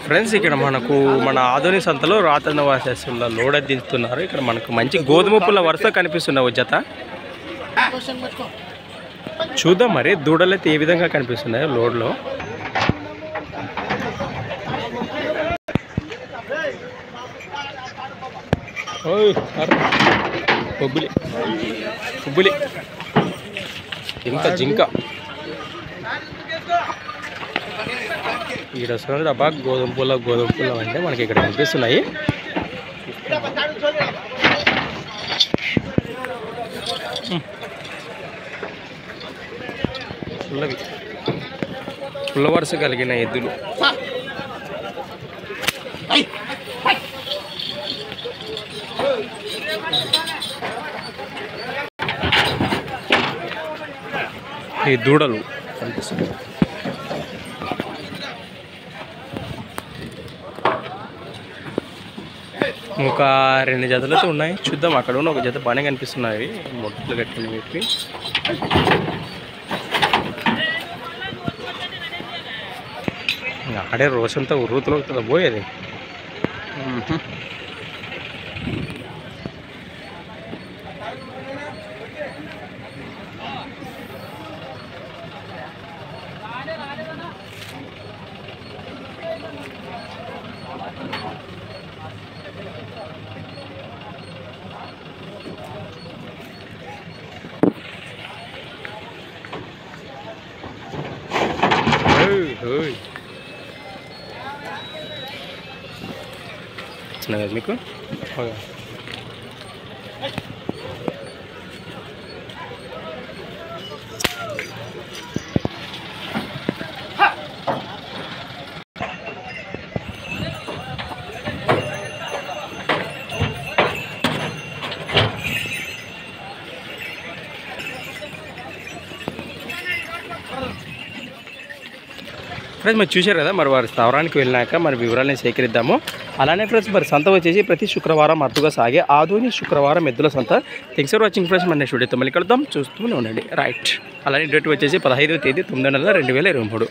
Friends ఇక్కడ మనకు మన ఆధుని సంతలో రాతన్న వాసేసుల్లో లోడ దించుతున్నారు. ఇక్కడ మనకు మంచి గోధుమ పుల్ల వరుస కనిపిస్తున్నావు జత. చూద్దాం మరి దూడలు అయితే ఏ విధంగా కనిపిస్తున్నాయో లోడ్లో. ఉబ్బులి ఉబ్బులి ఇంత జింక ఇక్కడ వస్తుంది అబ్బా. గోధుమ పుల్ల అంటే మనకి ఇక్కడ కనిపిస్తున్నాయి. పుల్ల వరుస కలిగిన ఎద్దులు. ఈ దూడలు కనిపిస్తున్నాయి. ఒక 2 జతలతో ఉన్నాయి. చూద్దాం. అక్కడ ఉన్న ఒక జత బాగానే కనిపిస్తున్నాయి. మొట్టలు కట్టిన వీటికి ఆడే రోజంతా ఉర్రుతులు అవుతుందా పోయేది. చిన్నగా మీకు ఫ్రెండ్స్ మరి చూశారు కదా. మరి వారి స్థావరానికి వెళ్ళినాక మరి వివరాలను సేకరిద్దాము. అలానే ఫ్రెండ్స్ మరి సంత వచ్చేసి ప్రతి శుక్రవారం అరుదుగా సాగే ఆధుని శుక్రవారం ఎద్దుల సంత. Thanks for watching friends. మన నెక్స్ట్ వీడియోతో మళ్ళీ కలుద్దాం. చూస్తూనే ఉండండి. రైట్. అలానే డేట్ వచ్చేసి 15వ తేదీ 9 నెల 2023.